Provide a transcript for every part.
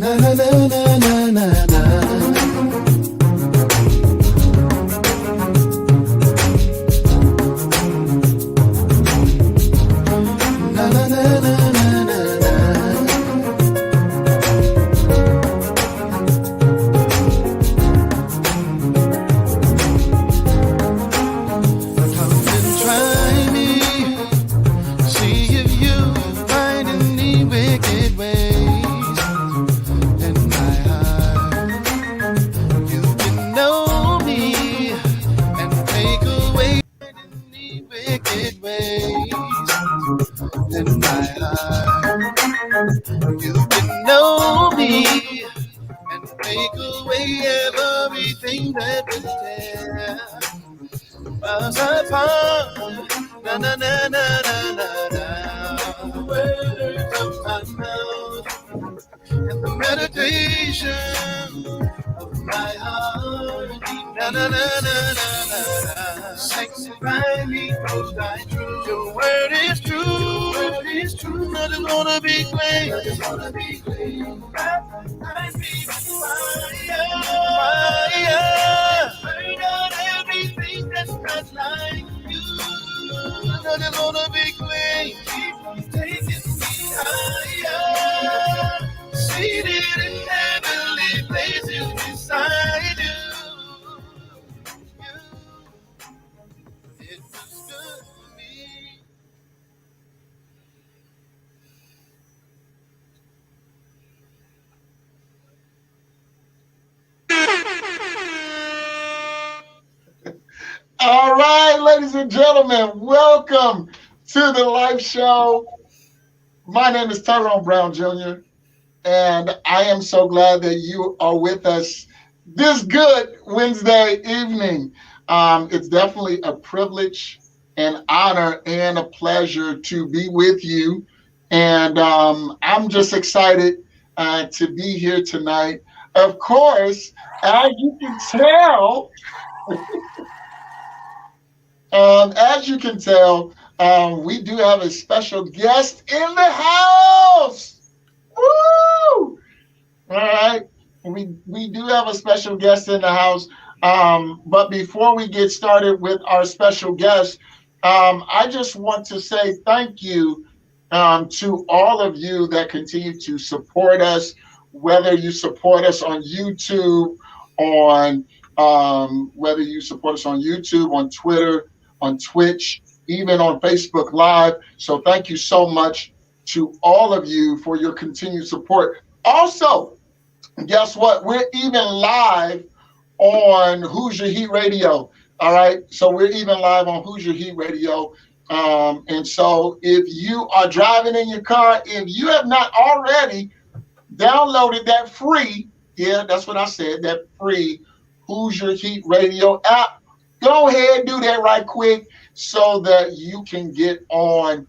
Na na na na na na na. All right, ladies and gentlemen, welcome to the live show. My name is Tyrone Brown Jr., and I am so glad that you are with us this good Wednesday evening. It's definitely a privilege, an honor, and a pleasure to be with you. And I'm just excited to be here tonight. Of course, as you can tell, we do have a special guest in the house. Woo! All right. We do have a special guest in the house. But before we get started with our special guest, I just want to say thank you to all of you that continue to support us, whether you support us on YouTube, on Twitter, on Twitch, even on Facebook Live. So thank you so much to all of you for your continued support. Also, guess what? We're even live on Hoosier Heat Radio. All right. So we're even live on Hoosier Heat Radio. And so if you are driving in your car, if you have not already downloaded that free, that's what I said, that free Hoosier Heat Radio app, go ahead and do that right quick so that you can get on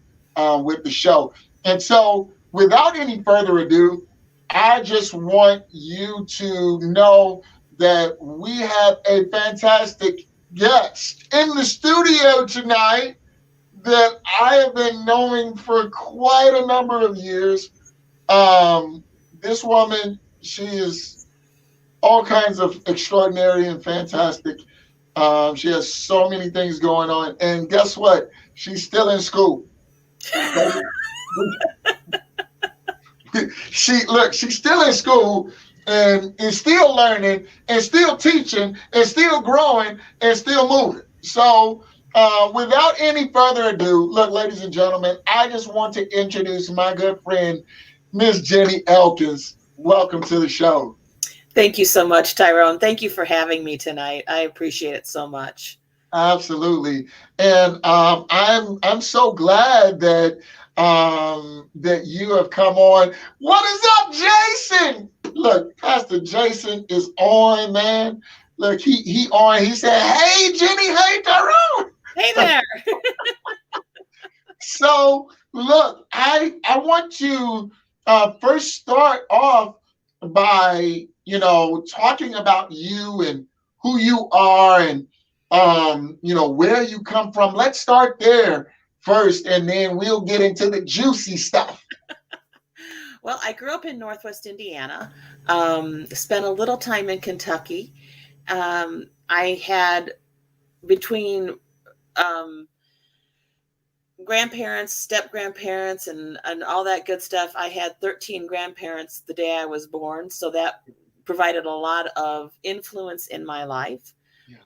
with the show. And so without any further ado, I just want you to know that we have a fantastic guest in the studio tonight that I have been knowing for quite a number of years. This woman, she is all kinds of extraordinary and fantastic. She has so many things going on. And guess what? She's still in school. She's still in school and is still learning and still teaching and still growing and still moving. So without any further ado, look, ladies and gentlemen, I just want to introduce my good friend, Miss Jeni Elkins. Welcome to the show. Thank you so much, Tyrone. Thank you for having me tonight. I appreciate it so much. Absolutely. And I'm so glad that you have come on. What is up, Jason? Look, Pastor Jason is on, man. Look, he on. He said, "Hey, Jeni, hey, Tyrone." Hey there. So, look, I want to first start off by, talking about you and who you are and, where you come from. Let's start there first, and then we'll get into the juicy stuff. Well, I grew up in Northwest Indiana, spent a little time in Kentucky. I had between um, grandparents, step grandparents, and all that good stuff. I had 13 grandparents the day I was born. So that provided a lot of influence in my life. Yeah.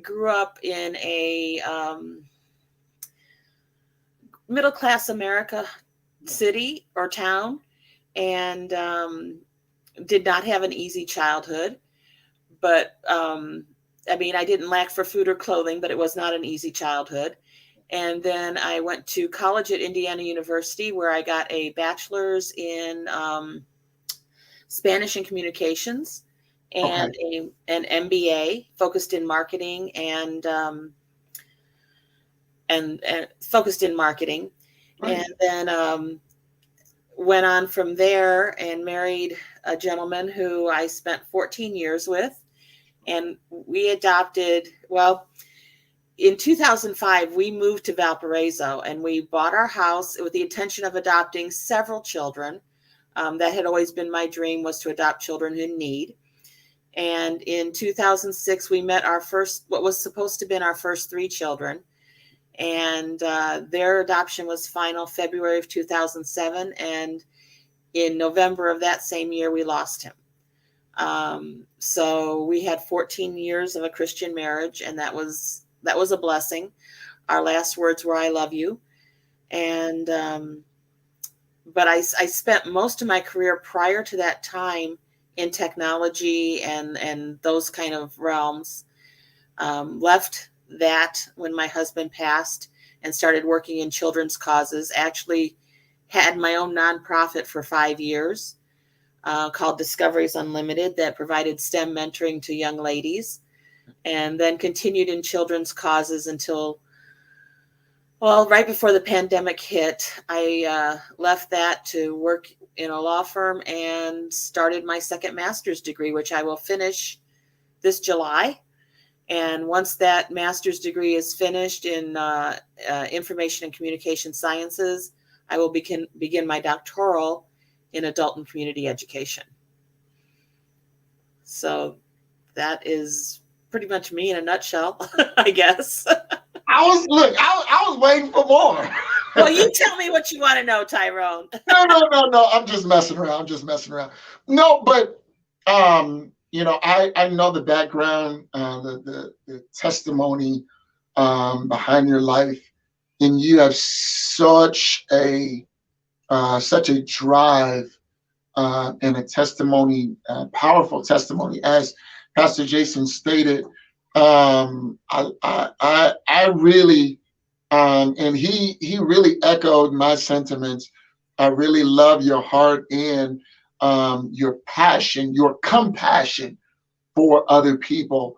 Grew up in a middle class America city or town, and did not have an easy childhood. But I mean, I didn't lack for food or clothing, but it was not an easy childhood. And then I went to college at Indiana University, where I got a bachelor's in Spanish and communications and Okay. an MBA focused in marketing and focused in marketing. Right. And then went on from there and married a gentleman who I spent 14 years with. And we adopted, well, in 2005, we moved to Valparaiso, and we bought our house with the intention of adopting several children. That had always been my dream, was to adopt children in need. And in 2006, we met our first, what was supposed to have been our first 3 children. And their adoption was final February of 2007. And in November of that same year, we lost him. So we had 14 years of a Christian marriage, and that was a blessing. Our last words were, "I love you." And, but I spent most of my career prior to that time in technology and those kind of realms. Left that when my husband passed and started working in children's causes. Actually had my own nonprofit for 5 years called Discoveries Unlimited that provided STEM mentoring to young ladies, and then continued in children's causes until, well, right before the pandemic hit. I left that to work in a law firm and started my second master's degree, which I will finish this July. And once that master's degree is finished in information and communication sciences, I will begin my doctoral in adult and community education. So that is pretty much me in a nutshell, I guess. I was waiting for more. Well, you tell me what you want to know, Tyrone. No. I'm just messing around. No, but I know the background, the testimony behind your life, and you have such a drive and a testimony, powerful testimony, as Pastor Jason stated. I really, and he really echoed my sentiments. I really love your heart and your passion, your compassion for other people.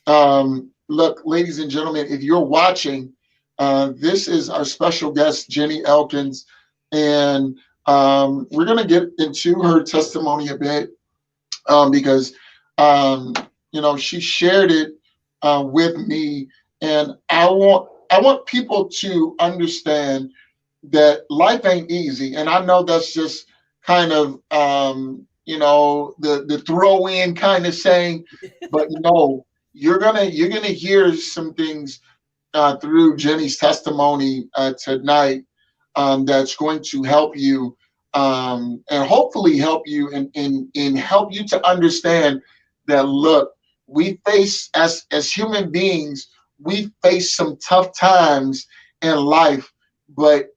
Look, ladies and gentlemen, if you're watching, this is our special guest, Jeni Elkins, and we're going to get into her testimony a bit because she shared it with me, and I want people to understand that life ain't easy. And I know that's just kind of the throw in kind of saying, but no, you're gonna hear some things through Jeni's testimony tonight that's going to help you and hopefully help you and help you to understand that, look, we face, as human beings, we face some tough times in life. But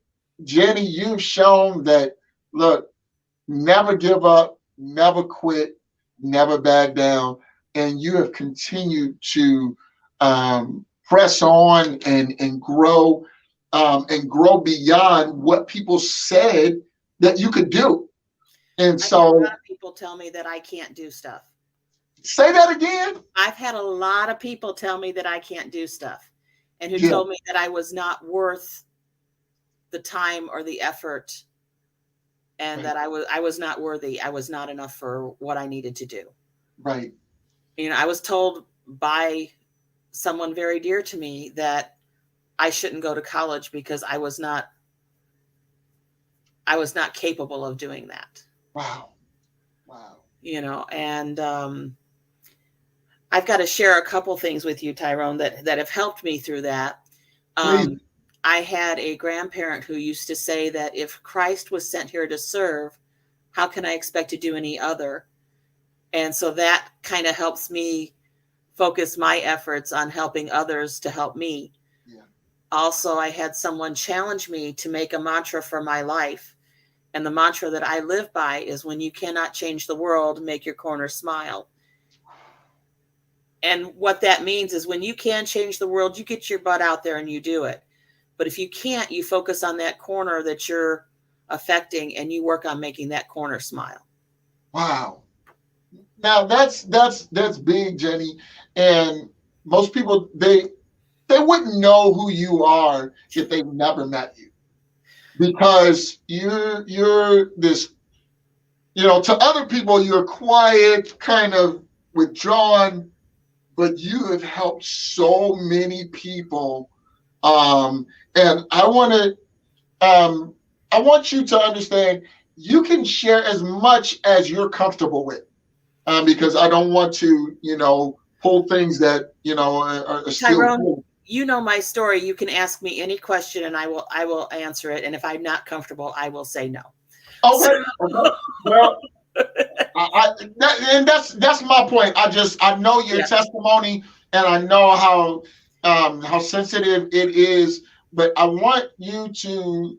Jeni, you've shown that, look, never give up, never quit, never back down, and you have continued to press on and grow beyond what people said that you could do. And I've had a so, lot of people tell me that I can't do stuff. say that again. I've had a lot of people tell me that I can't do stuff, and who Yeah. told me that I was not worth the time or the effort, and Right. that I was not worthy. I was not enough for what I needed to do. Right. I was told by someone very dear to me that I shouldn't go to college because I was not I was not capable of doing that. Wow. Wow. And I've got to share a couple things with you, Tyrone, that have helped me through that. Please. I had a grandparent who used to say that if Christ was sent here to serve, how can I expect to do any other? And so that kind of helps me focus my efforts on helping others to help me. Yeah. Also, I had someone challenge me to make a mantra for my life. And the mantra that I live by is, when you cannot change the world, make your corner smile. And what that means is, when you can change the world, you get your butt out there and you do it. But if you can't, you focus on that corner that you're affecting and you work on making that corner smile. Wow. Now that's big, Jeni. And most people, they wouldn't know who you are if they've never met you, because you're this, to other people you're quiet, kind of withdrawn, but you have helped so many people. And I want you to understand, you can share as much as you're comfortable with, because I don't want to, pull things that, are still Tyrone, cool. you know my story. You can ask me any question and I will answer it. And if I'm not comfortable, I will say no. Okay. Well, and that's my point. I know your testimony, and I know how sensitive it is, but I want you to,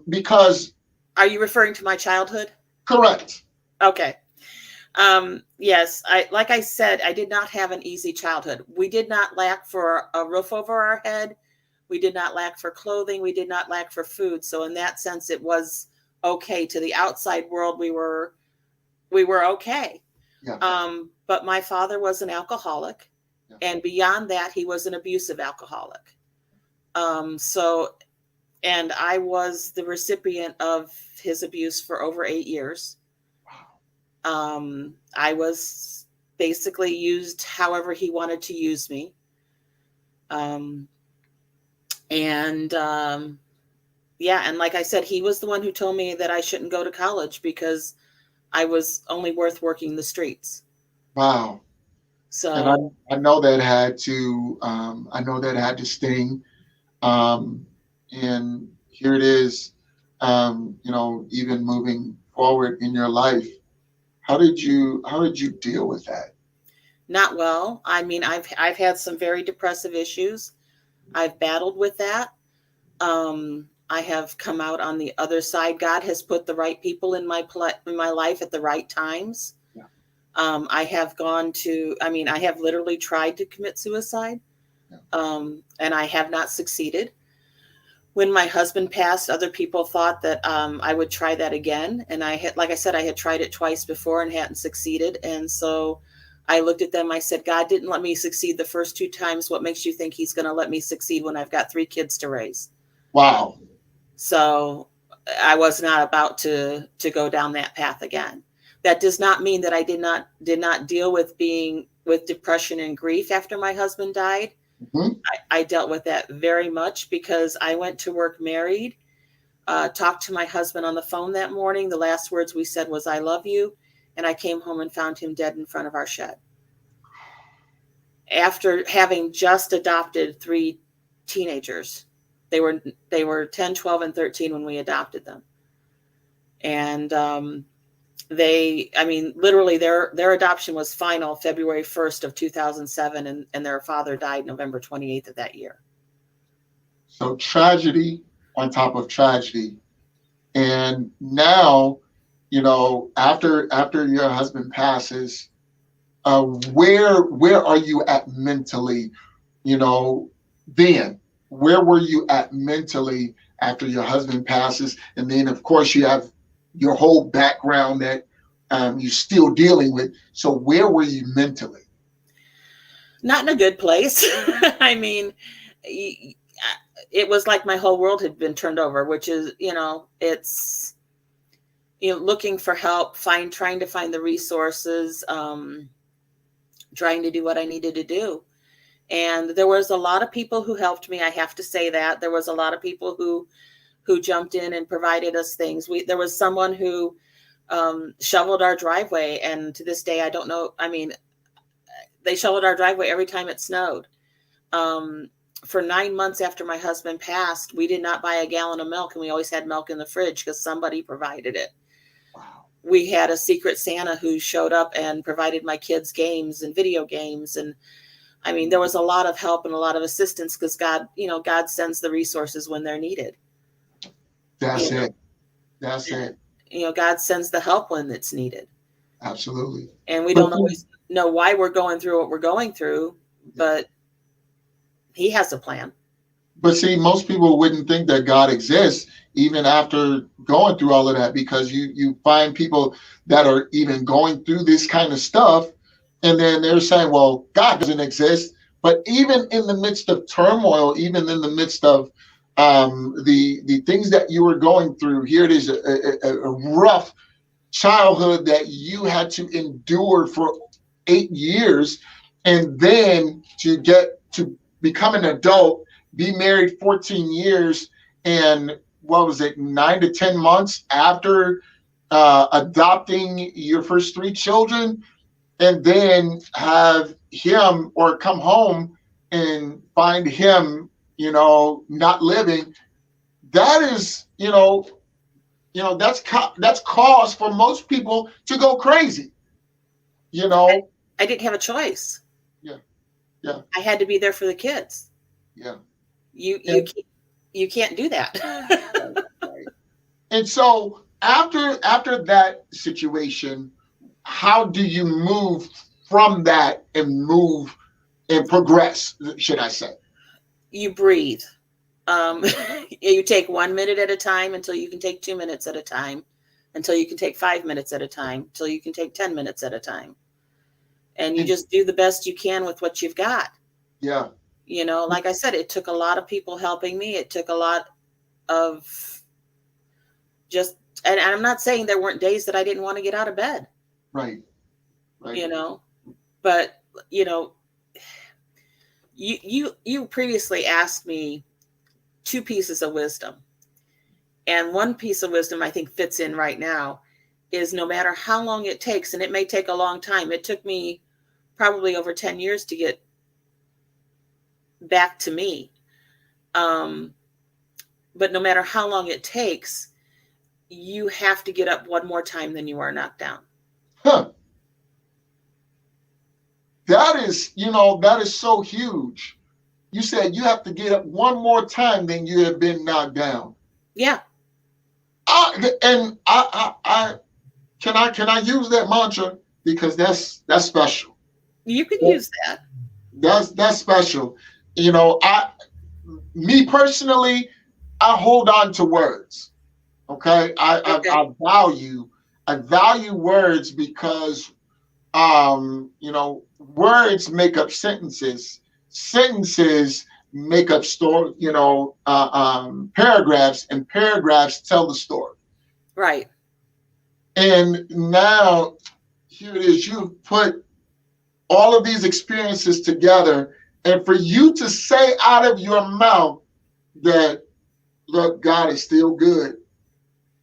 because. Are you referring to my childhood? Correct. Okay. Yes, like I said, I did not have an easy childhood. We did not lack for a roof over our head. We did not lack for clothing. We did not lack for food. So in that sense, it was okay. To the outside world, we were okay. Yeah. But my father was an alcoholic, and beyond that, he was an abusive alcoholic. And I was the recipient of his abuse for over 8 years. I was basically used however he wanted to use me. And like I said, he was the one who told me that I shouldn't go to college because I was only worth working the streets. Wow. So, and I know that had to sting. And here it is, even moving forward in your life. How did you deal with that? Not well. I mean, I've had some very depressive issues. I've battled with that. I have come out on the other side. God has put the right people in my life at the right times. Yeah. I have literally tried to commit suicide. Yeah. And I have not succeeded. When my husband passed, other people thought that I would try that again. And I had tried it twice before and hadn't succeeded. And so I looked at them. I said, God didn't let me succeed the first 2 times. What makes you think he's going to let me succeed when I've got 3 kids to raise? Wow. So I was not about to go down that path again. That does not mean that I did not deal with depression and grief after my husband died. Mm-hmm. I dealt with that very much because I went to work married, talked to my husband on the phone that morning. The last words we said was, I love you. And I came home and found him dead in front of our shed. After having just adopted 3 teenagers. They were 10, 12, and 13 when we adopted them. And literally their adoption was final February 1st of 2007, and their father died November 28th of that year. So tragedy on top of tragedy. And now, after your husband passes, where are you at mentally, then? Where were you at mentally after your husband passes? And then, of course, you have your whole background that you're still dealing with. So where were you mentally? Not in a good place. I mean, it was like my whole world had been turned over, which is, it's, looking for help, trying to find the resources, trying to do what I needed to do. And there was a lot of people who helped me. I have to say that there was a lot of people who who jumped in and provided us things. There was someone who shoveled our driveway, and to this day, I don't know. I mean, they shoveled our driveway every time it snowed. For 9 months after my husband passed, we did not buy a gallon of milk, and we always had milk in the fridge because somebody provided it. Wow. We had a secret Santa who showed up and provided my kids games and video games. And I mean, there was a lot of help and a lot of assistance because God, God sends the resources when they're needed. That's it. That's it. God sends the help when it's needed. Absolutely. And we don't always know why we're going through what we're going through, but he has a plan. But see, most people wouldn't think that God exists even after going through all of that, because you find people that are even going through this kind of stuff, and then they're saying, well, God doesn't exist. But even in the midst of turmoil, even in the midst of the things that you were going through, here it is, a rough childhood that you had to endure for 8 years, and then to get to become an adult, be married 14 years, and what was it, 9 to 10 months after adopting your first 3 children, and then have him, or come home and find him, not living. That is, that's cause for most people to go crazy. I didn't have a choice. Yeah. I had to be there for the kids. Yeah. You can't do that. Right. And so after that situation, how do you move from that and move and progress, should I say? You breathe. You take 1 minute at a time until you can take 2 minutes at a time, until you can take 5 minutes at a time, until you can take 10 minutes at a time. And you just do the best you can with what you've got. Yeah. Like I said, it took a lot of people helping me. It took a lot of just, and I'm not saying there weren't days that I didn't want to get out of bed. Right. But, you previously asked me 2 pieces of wisdom. And one piece of wisdom I think fits in right now is no matter how long it takes, and it may take a long time. It took me probably over 10 years to get back to me. But no matter how long it takes, you have to get up one more time than you are knocked down. Huh. That is so huge. You said you have to get up one more time than you have been knocked down. Yeah. Can I use that mantra, because that's special. You can use that. That's special. Me personally, I hold on to words. Okay. I value words because words make up sentences. Sentences make up paragraphs, and paragraphs tell the story. Right. And now here it is. You've put all of these experiences together, and for you to say out of your mouth that, look, God is still good.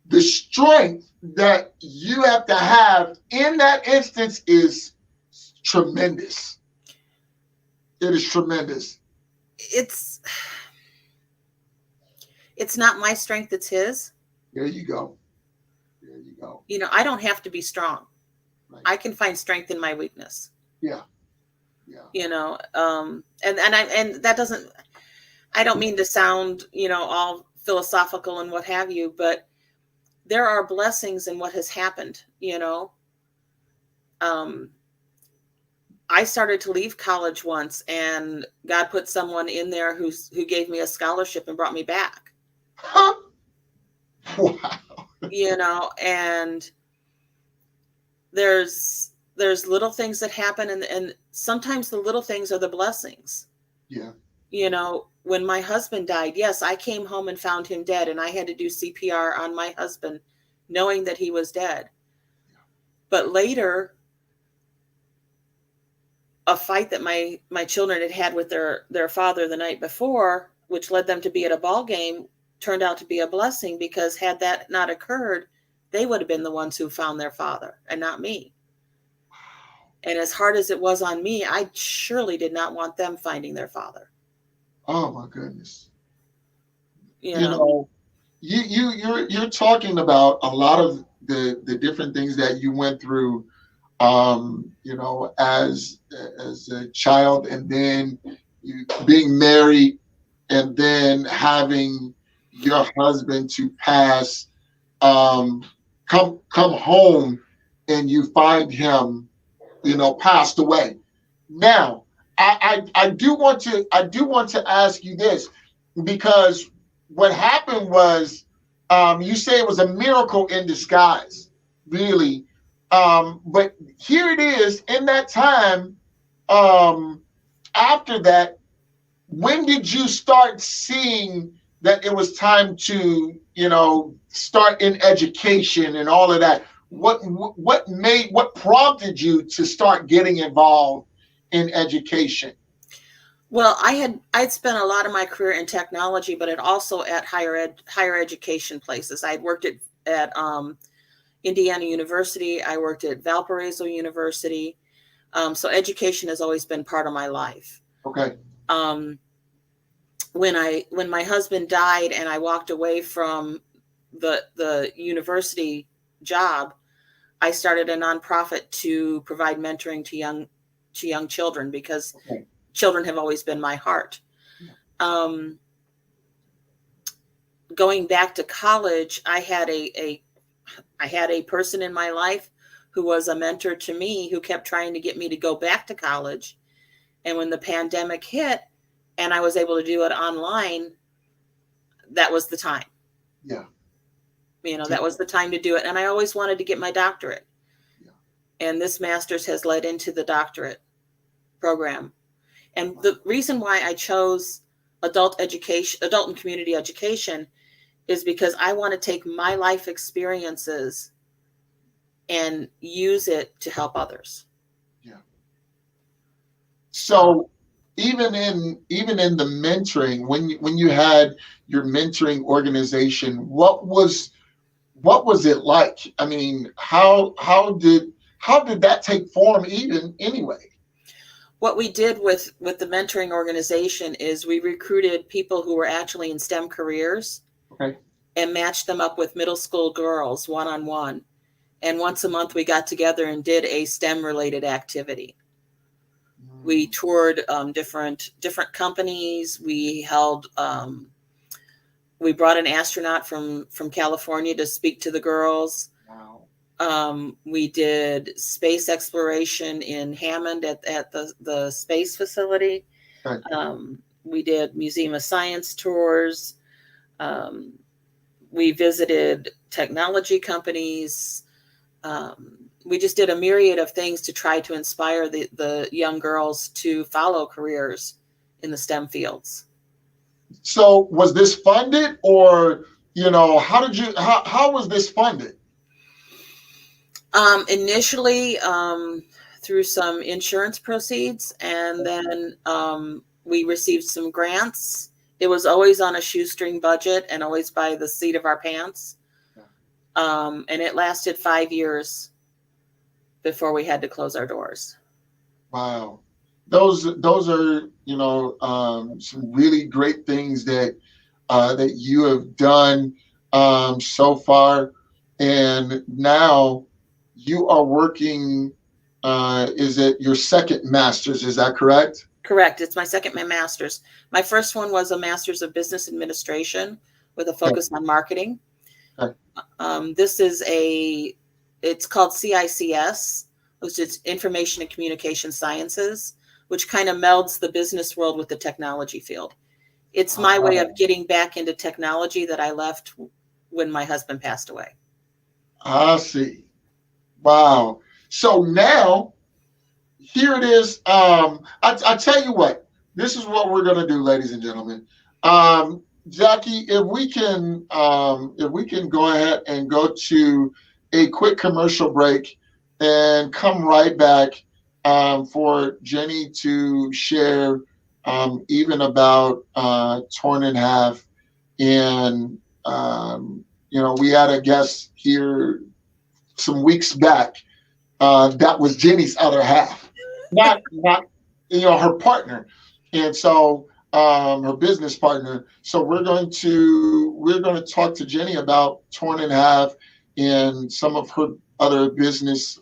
The strength that you have to have in that instance is tremendous. It is tremendous. It's not my strength, it's his. There you go. I don't have to be strong. Right. I can find strength in my weakness. Yeah. And that doesn't, I don't mean to sound, all philosophical and what have you, but there are blessings in what has happened. I started to leave college once, and God put someone in there who gave me a scholarship and brought me back. Huh? Wow. And there's little things that happen, and sometimes the little things are the blessings. Yeah. When my husband died, yes, I came home and found him dead, and I had to do CPR on my husband, knowing that he was dead. Yeah. But later, a fight that my children had with their father the night before, which led them to be at a ball game, turned out to be a blessing, because had that not occurred, they would have been the ones who found their father and not me. And as hard as it was on me, I surely did not want them finding their father. Oh my goodness. You You know, know, you're talking about a lot of the different things that you went through, you know, as a child, and then you being married, and then having your husband to pass, um, come home, and you find him, you know, passed away. Now, I do want to ask you this, because what happened was, you say it was a miracle in disguise, really. But here it is in that time. Um, After that, when did you start seeing that it was time to, you know, start in education and all of that? What prompted you to start getting involved in education? well, I'd spent a lot of my career in technology, but it also at higher education places. I'd worked at Indiana University. I worked at Valparaiso University. So education has always been part of my life. Okay. Um, when my husband died and I walked away from the university job, I started a nonprofit to provide mentoring to young children, because Okay. children have always been my heart. Yeah. Going back to college, I had a person in my life who was a mentor to me, who kept trying to get me to go back to college. And when the pandemic hit and I was able to do it online, that was the time. Yeah. You know, that was the time to do it. And I always wanted to get my doctorate. Yeah. And this master's has led into the doctorate program. And the reason why I chose adult and community education, is because I want to take my life experiences and use it to help others. Yeah. So even in the mentoring, when you had your mentoring organization, what was it like? I mean, how did that take form even anyway? What we did with the mentoring organization is we recruited people who were actually in STEM careers. Okay. And matched them up with middle school girls one-on-one. And once a month we got together and did a STEM related activity. We toured different companies. We held we brought an astronaut from California to speak to the girls. Wow. We did space exploration in Hammond at the space facility. Okay. We did Museum of Science tours. We visited technology companies. We just did a myriad of things to try to inspire the young girls to follow careers in the STEM fields. So was this funded, or, you know, how was this funded? Initially, through some insurance proceeds, and then we received some grants. It was always on a shoestring budget and always by the seat of our pants. And it lasted 5 years before we had to close our doors. Wow. Those are, you know, some really great things that you have done so far. And now you are working, is it your second master's? Is that correct? Correct. It's my second master's. My first one was a master's of business administration with a focus on marketing. Okay. It's called CICS, which is Information and Communication Sciences, which kind of melds the business world with the technology field. It's my way of getting back into technology that I left when my husband passed away. I see. Wow. So now, here it is. I tell you what, this is what we're going to do, ladies and gentlemen. Jackie, if we can go ahead and go to a quick commercial break and come right back for Jeni to share even about Torn in Half And we had a guest here some weeks back. That was Jenny's other half, not her partner, and so her business partner. So we're going to talk to Jenny about Torn in Half and some of her other business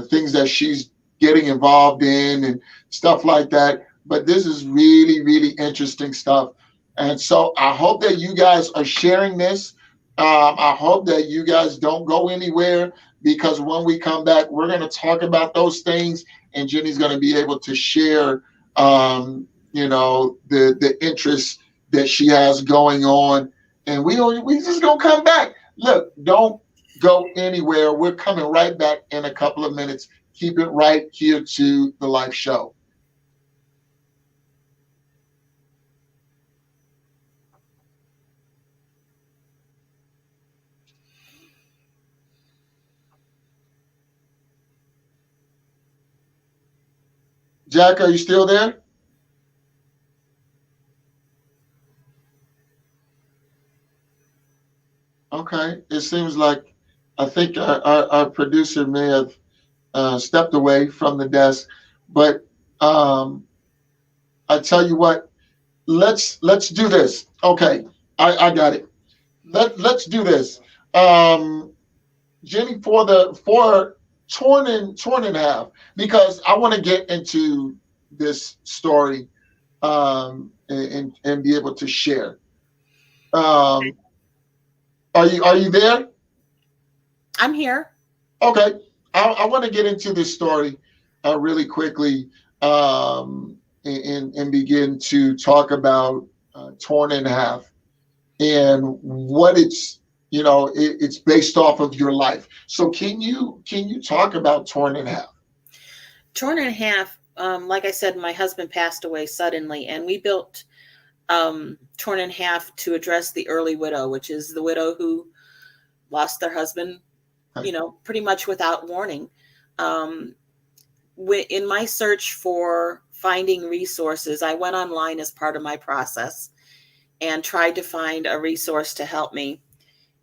things that she's getting involved in and stuff like that. But this is really, really interesting stuff. And so I hope that you guys are sharing this. I hope that you guys don't go anywhere, because when we come back, we're going to talk about those things, and Jenny's going to be able to share, the interest that she has going on, and we just going to come back. Look, don't go anywhere. We're coming right back in a couple of minutes. Keep it right here to the live show. Jack, are you still there? Okay. It seems like I think our producer may have stepped away from the desk, but I tell you what, let's do this. Okay, I got it. Let's do this. Um, Jenny, for torn in half, because I want to get into this story and be able to share. Um, are you there? I'm here. Okay, I want to get into this story really quickly, and begin to talk about torn in half and what it's based off of your life. So can you talk about torn in half? Torn in Half, like I said, my husband passed away suddenly, and we built Torn in Half to address the early widow, which is the widow who lost their husband, pretty much without warning. Um, in my search for finding resources, I went online as part of my process and tried to find a resource to help me.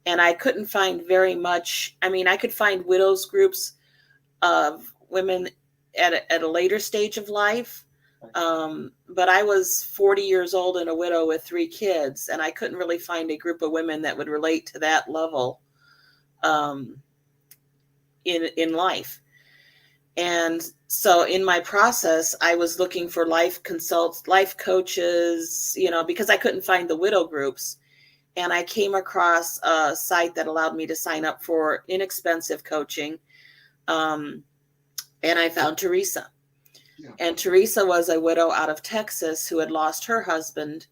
And I couldn't find very much. I mean, I could find widows groups of women at a later stage of life. But I was 40 years old and a widow with 3 kids, and I couldn't really find a group of women that would relate to that level um, in life. And so in my process, I was looking for life consults, life coaches, because I couldn't find the widow groups. And I came across a site that allowed me to sign up for inexpensive coaching. And I found Teresa. Yeah. And Teresa was a widow out of Texas who had lost her husband,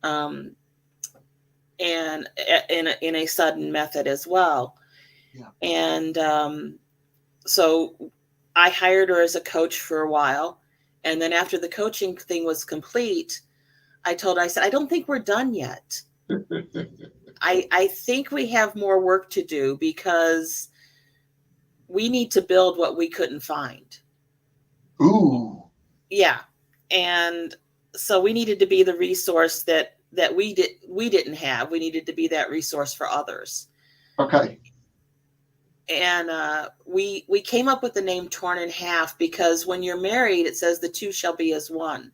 and in a sudden method as well. Yeah. And so I hired her as a coach for a while. And then after the coaching thing was complete, I told her, I said, I don't think we're done yet. I think we have more work to do, because we need to build what we couldn't find. Ooh. Yeah. And so we needed to be the resource that we didn't have. We needed to be that resource for others. Okay. And we came up with the name Torn in Half because when you're married, it says the two shall be as one.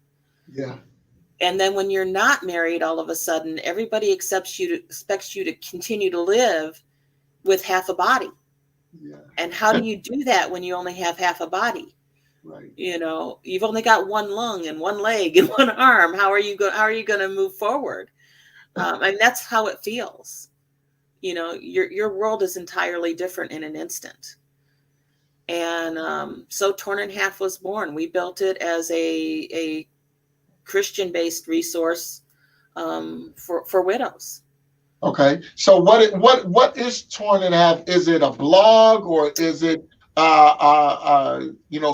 Yeah. And then when you're not married, all of a sudden, everybody expects you to continue to live with half a body. Yeah. And how do you do that when you only have half a body? Right. You've only got one lung and one leg and one arm. How are you going to move forward? And that's how it feels. Your world is entirely different in an instant. And so Torn in Half was born. We built it as a Christian-based resource for widows. Okay. So what is Torn in Half? Is it a blog, or is it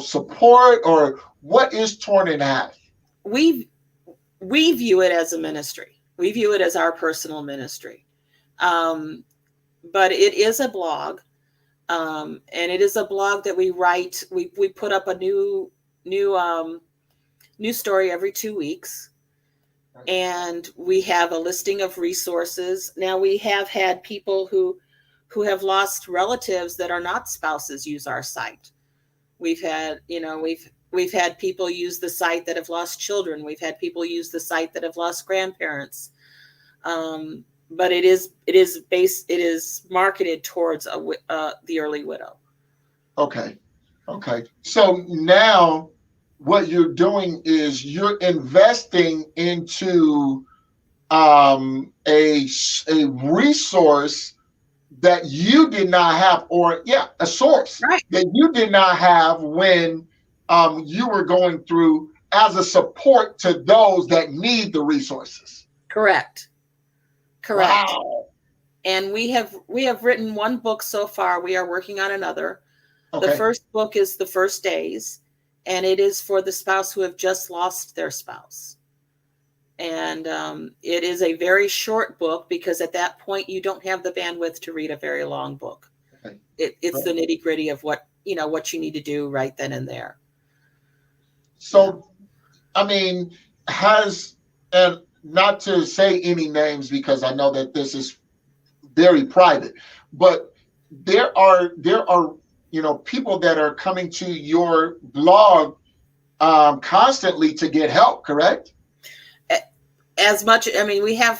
support, or what is Torn in Half? We view it as a ministry. We view it as our personal ministry. But it is a blog, and it is a blog that we write. We put up a new story every 2 weeks, And we have a listing of resources. Now, we have had people who have lost relatives that are not spouses use our site. We've had, we've had people use the site that have lost children. We've had people use the site that have lost grandparents. But it is marketed towards the early widow. Okay. So now what you're doing is you're investing into a resource that you did not have, or a source that you did not have when you were going through, as a support to those that need the resources. Correct. Wow. And we have written one book so far. We are working on another. Okay. The first book is The First Days, and it is for the spouse who have just lost their spouse. And it is a very short book, because at that point you don't have the bandwidth to read a very long book. Okay. It's the nitty gritty of what you need to do right then and there. So, I mean, and not to say any names, because I know that this is very private, but there are people that are coming to your blog constantly to get help, correct? As much,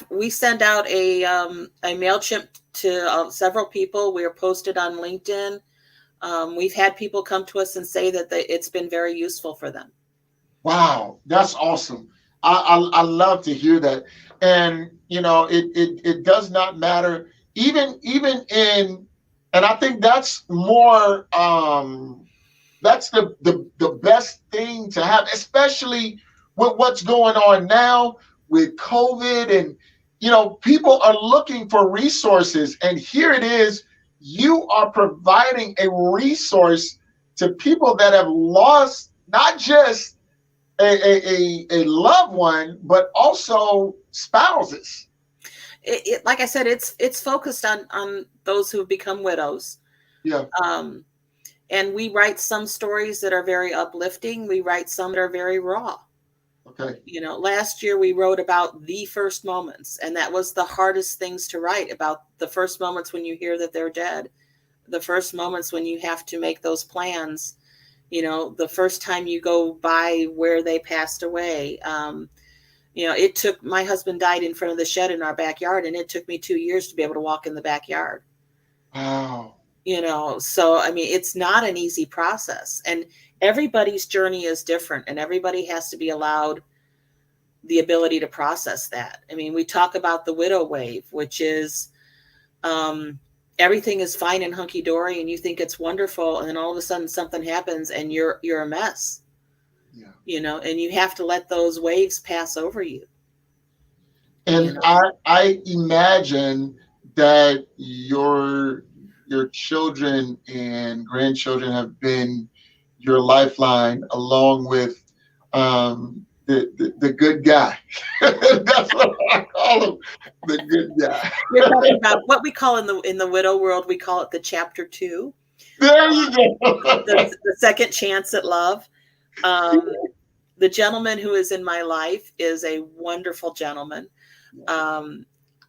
we send out a MailChimp to several people. We are posted on LinkedIn. We've had people come to us and say that it's been very useful for them. Wow, that's awesome. I love to hear that. And it does not matter, even in, and I think that's more that's the best thing to have, especially with what's going on now with COVID, and people are looking for resources, and here it is, you are providing a resource to people that have lost not just a loved one, but also spouses. Like I said, it's focused on those who have become widows. Yeah. And we write some stories that are very uplifting. We write some that are very raw. Okay. Last year we wrote about the first moments, and that was the hardest things to write about. The first moments when you hear that they're dead, the first moments when you have to make those plans, the first time you go by where they passed away. My husband died in front of the shed in our backyard, and it took me 2 years to be able to walk in the backyard. Wow. So, it's not an easy process, and everybody's journey is different, and everybody has to be allowed the ability to process that. We talk about the widow wave, which is everything is fine and hunky-dory, and you think it's wonderful, and then all of a sudden something happens and you're a mess. Yeah. And you have to let those waves pass over you. And I imagine that your children and grandchildren have been your lifeline, along with the good guy. That's what I call him, the good guy. You're talking about what we call in the widow world, we call it the chapter 2. There you go. The second chance at love. The gentleman who is in my life is a wonderful gentleman.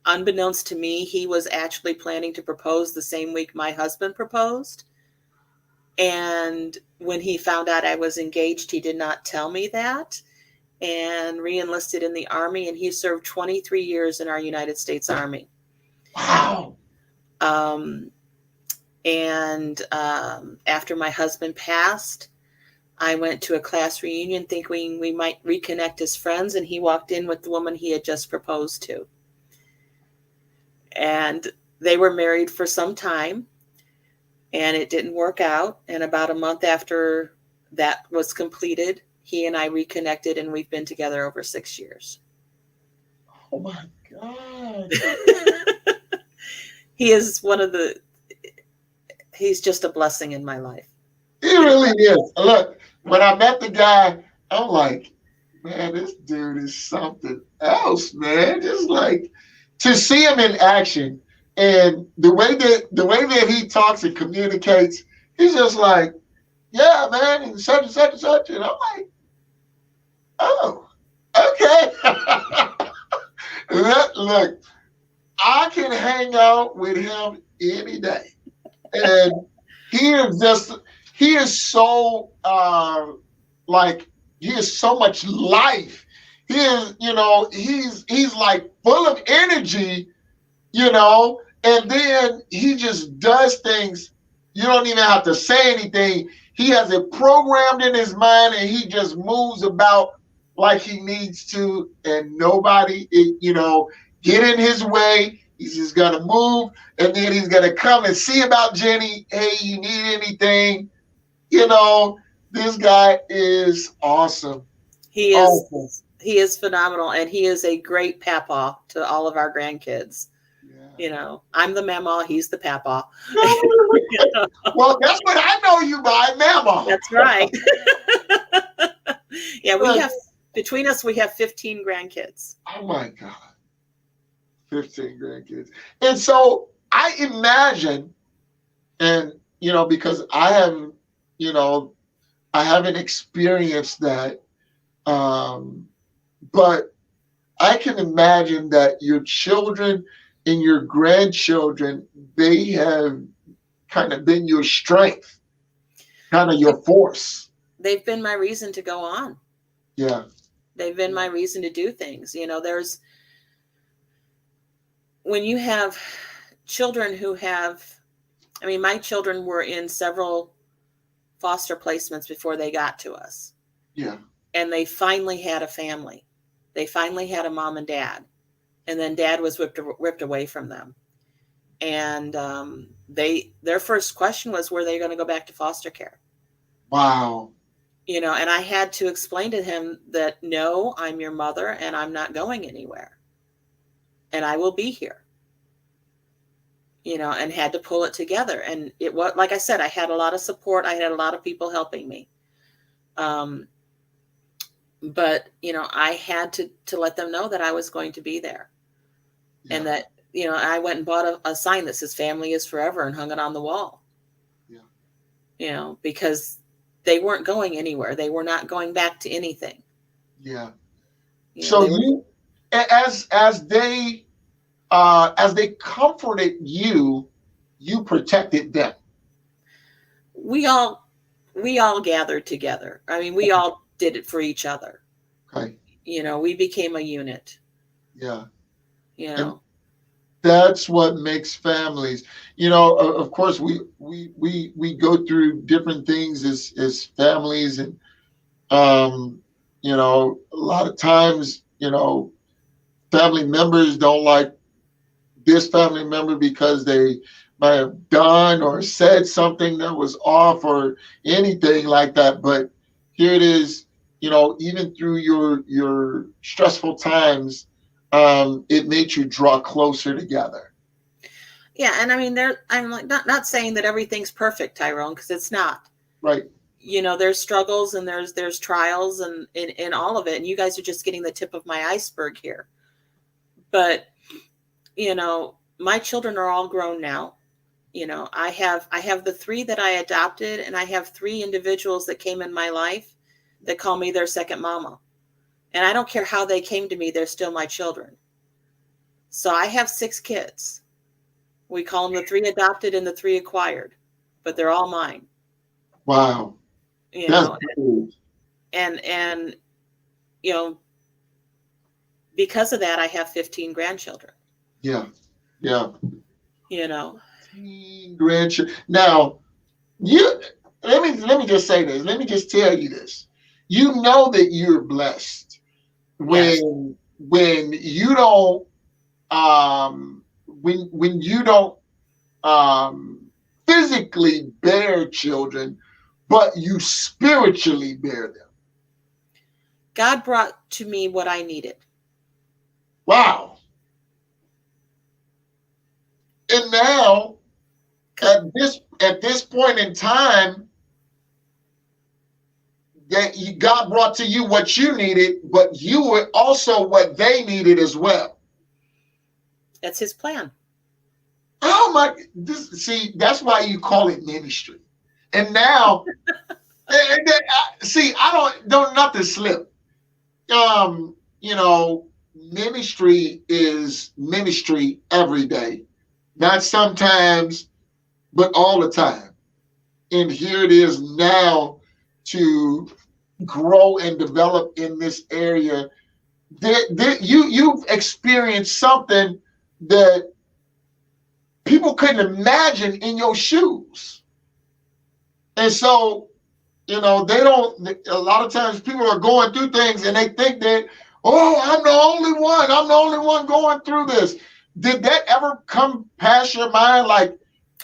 Unbeknownst to me, he was actually planning to propose the same week my husband proposed. And when he found out I was engaged, he did not tell me that, and re-enlisted in the Army, and he served 23 years in our United States Army. Wow. After my husband passed, I went to a class reunion thinking we might reconnect as friends, and he walked in with the woman he had just proposed to. And they were married for some time, and it didn't work out. And about a month after that was completed, he and I reconnected, and we've been together over 6 years. Oh my God. He's just a blessing in my life. He really is. Look, when I met the guy, I'm like, man, this dude is something else, man. Just like to see him in action, and the way that he talks and communicates, he's just like, yeah, man, and such and such and such. And I'm like, oh, okay. Look, I can hang out with him any day. And he is just, he is so, like, he is so much life. He is, he's like full of energy, and then he just does things. You don't even have to say anything. He has it programmed in his mind and he just moves about like he needs to, and nobody, get in his way. He's just gonna move, and then he's gonna come and see about Jeni. Hey, you need anything? This guy is awesome. He is Awesome. he is phenomenal, and he is a great papa to all of our grandkids. Yeah. I'm the mama, he's the papa. Well, that's what I know you by, Mama. That's right. Yeah, Look, between us, we have 15 grandkids. oh my God, 15 grandkids. And so I imagine, and because I haven't experienced that, but I can imagine that your children and your grandchildren, they have kind of been your strength, kind of your force. They've been my reason to go on. Yeah. They've been my reason to do things. When you have children who my children were in several foster placements before they got to us. Yeah. And they finally had a family. They finally had a mom and dad. And then dad was ripped away from them. And their first question was, were they going to go back to foster care? Wow. And I had to explain to him that, no, I'm your mother and I'm not going anywhere. And I will be here. And had to pull it together. And it was, like I said, I had a lot of support. I had a lot of people helping me. But, I had to let them know that I was going to be there. Yeah. And that, I went and bought a sign that says family is forever and hung it on the wall. Yeah. Because they weren't going anywhere. They were not going back to anything. Yeah. So as they comforted you, you protected them. We all gathered together. We all did it for each other. Okay. We became a unit. Yeah. And that's what makes families. Of course, we go through different things as families, and a lot of times, family members don't like this family member because they might have done or said something that was off or anything like that. But here it is, even through your stressful times, it made you draw closer together. Yeah, and I'm like not saying that everything's perfect, Tyrone, because it's not. Right. There's struggles and there's trials and in all of it, and you guys are just getting the tip of my iceberg here. But my children are all grown now. I have the 3 that I adopted, and I have 3 individuals that came in my life that call me their second mama. And I don't care how they came to me, they're still my children. So I have 6 kids. We call them the 3 adopted and the 3 acquired, but they're all mine. Wow. That's cool. And because of that, I have 15 grandchildren. Yeah. Yeah. 15 grandchildren. Now, let me just say this. Let me just tell you this. You know that you're blessed when you don't when you don't physically bear children, but you spiritually bear them. God brought to me what I needed. Wow. And now, at this point in time, that God brought to you what you needed, but you were also what they needed as well. That's His plan. Oh my! That's why you call it ministry. And now, I don't nothing slip. ministry is ministry every day, not sometimes, but all the time. And here it is now to grow and develop in this area. You've experienced something that people couldn't imagine in your shoes. And so, they don't, a lot of times people are going through things and they think that, oh, I'm the only one. I'm the only one going through this. Did that ever come past your mind? Like,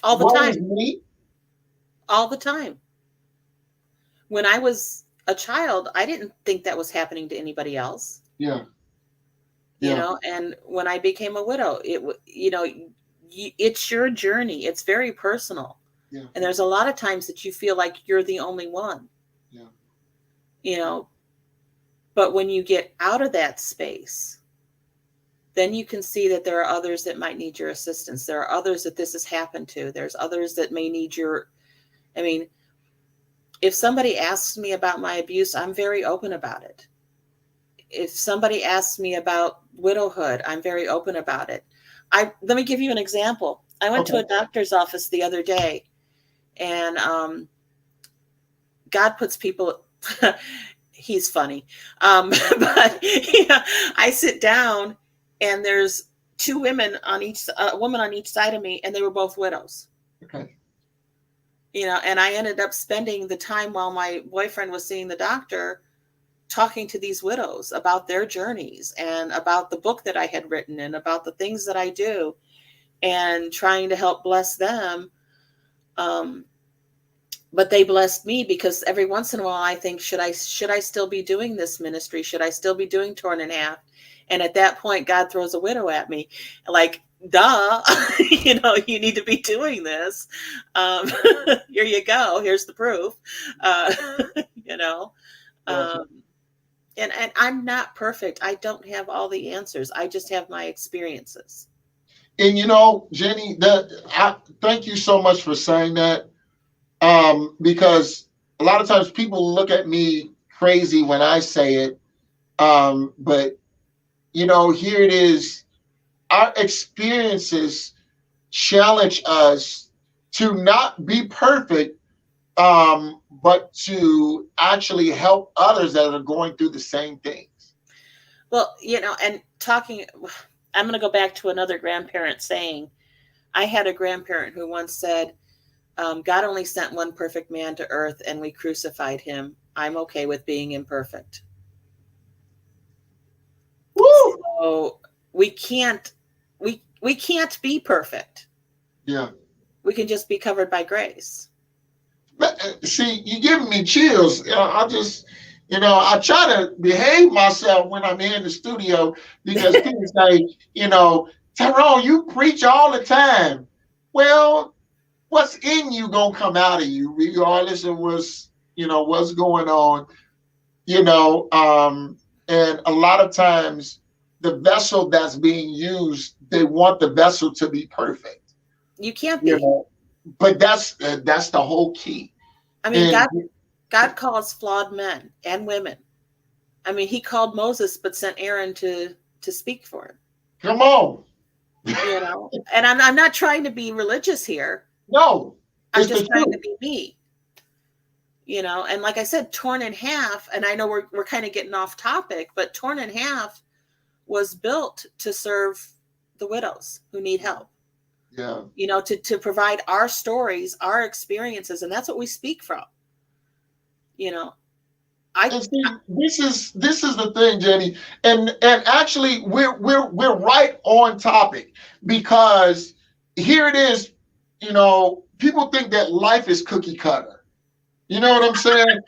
All the what is time. me? All the time. When I was a child, I didn't think that was happening to anybody else. Yeah. And when I became a widow, it's your journey. It's very personal. Yeah. And there's a lot of times that you feel like you're the only one. Yeah. But when you get out of that space, then you can see that there are others that might need your assistance. There are others that this has happened to. There's others that may need if somebody asks me about my abuse, I'm very open about it. If somebody asks me about widowhood, I'm very open about it. Let me give you an example. I went to a doctor's office the other day, and God puts people, he's funny. But I sit down and there's two women a woman on each side of me, and they were both widows. Okay. And I ended up spending the time while my boyfriend was seeing the doctor talking to these widows about their journeys and about the book that I had written and about the things that I do and trying to help bless them. But they blessed me, because every once in a while I think, should I still be doing this ministry? Should I still be doing Torn in Half? And at that point, God throws a widow at me, like, duh, you need to be doing this. Here you go. Here's the proof. And I'm not perfect. I don't have all the answers. I just have my experiences. And Jeni, thank you so much for saying that. Because a lot of times people look at me crazy when I say it. But here it is. Our experiences challenge us to not be perfect, but to actually help others that are going through the same things. Well, and I'm going to go back to another grandparent saying, I had a grandparent who once said, God only sent one perfect man to earth and we crucified him. I'm okay with being imperfect. Woo! So we can't be perfect. Yeah. We can just be covered by grace. See, you're giving me chills. I just, I try to behave myself when I'm in the studio, because people say, Tyrone, you preach all the time. Well, what's in you gonna come out of you, regardless of what's going on. And a lot of times the vessel that's being used, they want the vessel to be perfect. You can't be. But that's the whole key. God calls flawed men and women. He called Moses, but sent Aaron to speak for him. Come on. And I'm not trying to be religious here. No, I'm just trying to be me. And like I said, Torn in Half, and I know we're kind of getting off topic, but Torn in Half was built to serve the widows who need help. Yeah. To provide our stories, our experiences, and that's what we speak from. This is the thing, Jeni, and actually we're right on topic, because here it is. People think that life is cookie cutter. You know what I'm saying?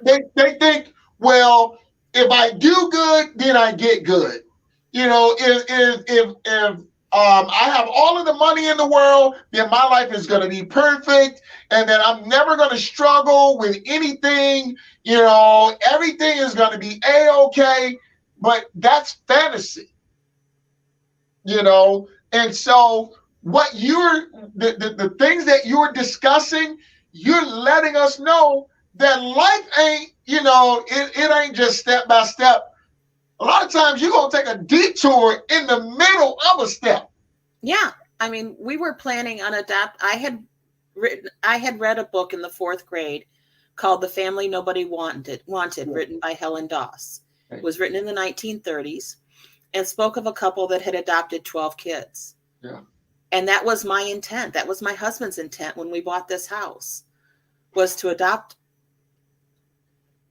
they think, well, if I do good, then I get good. If I have all of the money in the world, then my life is going to be perfect, and then I'm never going to struggle with anything. Everything is going to be A-okay. But that's fantasy. And so what the things that you're discussing, you're letting us know that life ain't, it ain't just step by step. a lot of times you're going to take a detour in the middle of a step. Yeah. I mean, we were planning on I had read a book in the 4th grade called The Family Nobody Wanted, written by Helen Doss. It was written in the 1930s and spoke of a couple that had adopted 12 kids. Yeah. And that was my intent. That was my husband's intent when we bought this house, was to adopt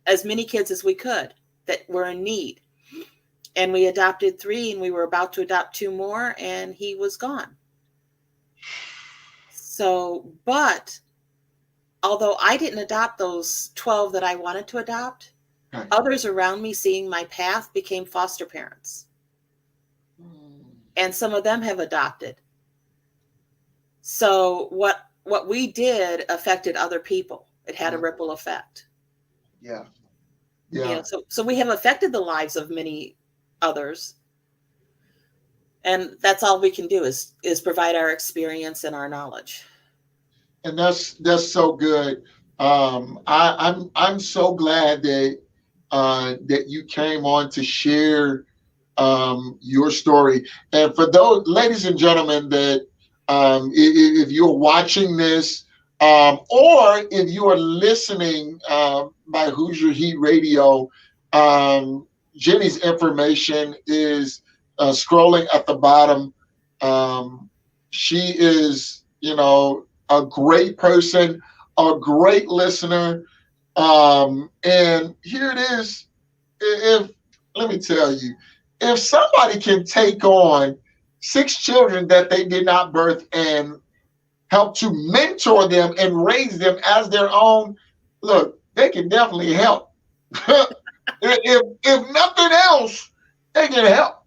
as many kids as we could that were in need. And we adopted 3, and we were about to adopt 2 more, and he was gone. So, but although I didn't adopt those 12 that I wanted to adopt, right. Others around me, seeing my path, became foster parents. And some of them have adopted. So what we did affected other people. It had a ripple effect. Yeah. So we have affected the lives of many others. And that's all we can do is provide our experience and our knowledge. And that's so good. I'm so glad that you came on to share your story. And for those ladies and gentlemen that if you're watching this or if you are listening by Hoosier Heat Radio, Jeni's information is scrolling at the bottom. She is, a great person, a great listener. And here it is. Let me tell you, if somebody can take on 6 children that they did not birth and help to mentor them and raise them as their own, look, they can definitely help. if nothing else, they can help.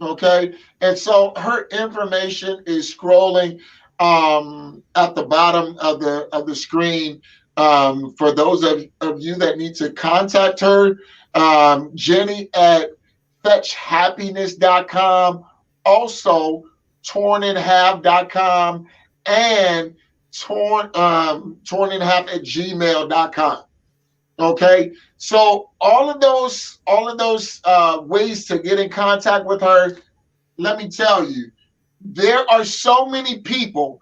Okay. And so her information is scrolling at the bottom of the screen. For those of you that need to contact her, Jeni at fetchhappiness.com, also torninhalf.com, and torninhalf@gmail.com. Okay, so all of those ways to get in contact with her. Let me tell you, there are so many people,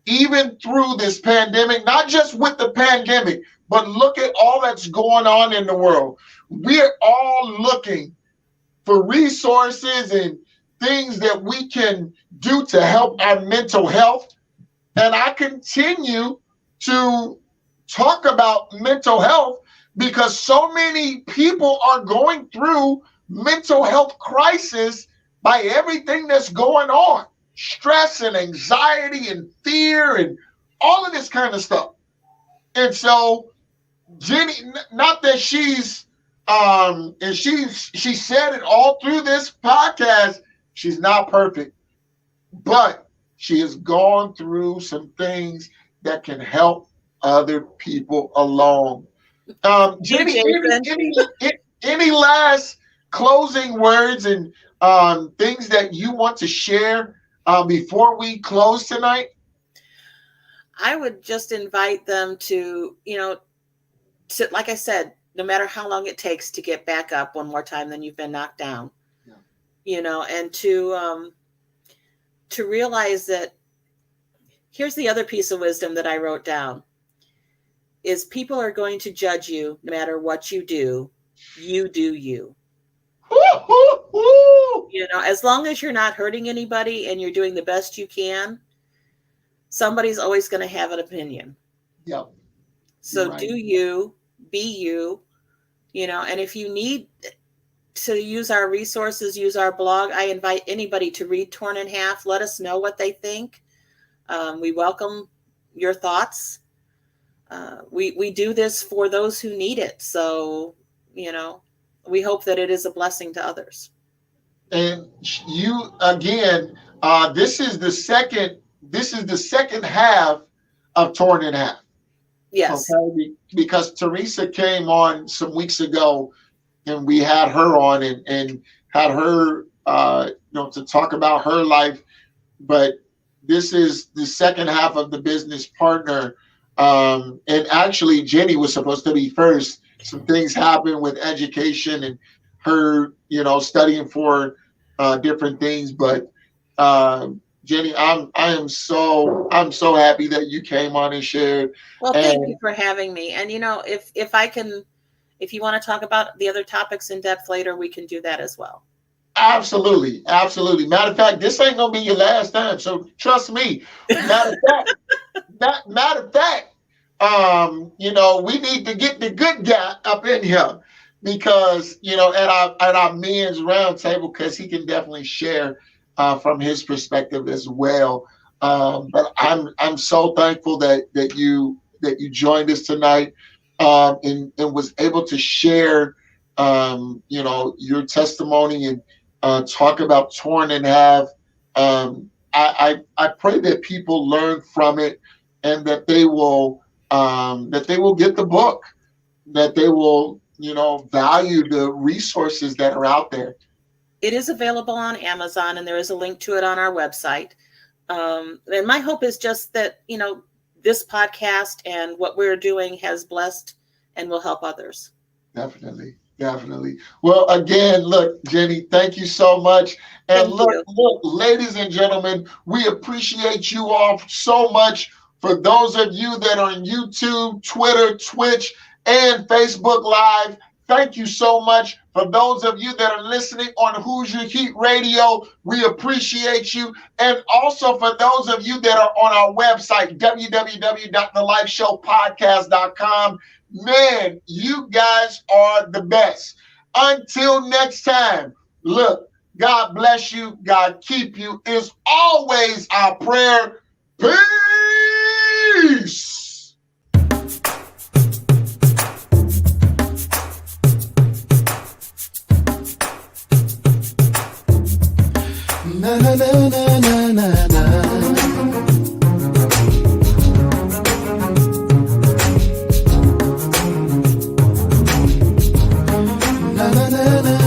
even through this pandemic, not just with the pandemic, but look at all that's going on in the world. We're all looking for resources and things that we can do to help our mental health. And I continue to talk about mental health because so many people are going through mental health crisis by everything that's going on. Stress and anxiety and fear and all of this kind of stuff. And so Jeni, not that she's and she said it all through this podcast, she's not perfect, but she has gone through some things that can help other people along. Jeni, any last closing words and things that you want to share before we close tonight? I would just invite them to, like I said, no matter how long it takes to get back up one more time than you've been knocked down, and to realize that here's the other piece of wisdom that I wrote down is people are going to judge you no matter what you do. You do you. As long as you're not hurting anybody and you're doing the best you can, somebody's always going to have an opinion. Yep. So do you, be you, and if you need to use our resources, use our blog, I invite anybody to read Torn in Half. Let us know what they think. We welcome your thoughts. We do this for those who need it. So, we hope that it is a blessing to others. And you, again, this is the second half of Torn in Half. Yes. Okay? Because Teresa came on some weeks ago and we had her on and had her, to talk about her life. But this is the second half of the business partner. And actually, Jeni was supposed to be first. Some things happened with education and her, studying for different things. But Jeni, I'm so happy that you came on and shared. Well, thank you for having me. And if you want to talk about the other topics in depth later, we can do that as well. Absolutely. Matter of fact, this ain't gonna be your last time, so trust me. Matter of fact, we need to get the good guy up in here because at our men's roundtable, because he can definitely share from his perspective as well. But I'm so thankful that you joined us tonight and was able to share your testimony and talk about Torn in Half. I pray that people learn from it and that they will get the book, that they will value the resources that are out there. It is available on Amazon, and there is a link to it on our website. And my hope is just that this podcast and what we're doing has blessed and will help others. Definitely. Well, again, look, Jeni, thank you so much. And look, ladies and gentlemen, we appreciate you all so much. For those of you that are on YouTube, Twitter, Twitch, and Facebook Live, thank you so much. For those of you that are listening on Hoosier Heat Radio, we appreciate you. And also for those of you that are on our website, www.thelifeshowpodcast.com, man, you guys are the best. Until next time, look, God bless you. God keep you is always our prayer. Peace. Na na na na na na na. Na na na na.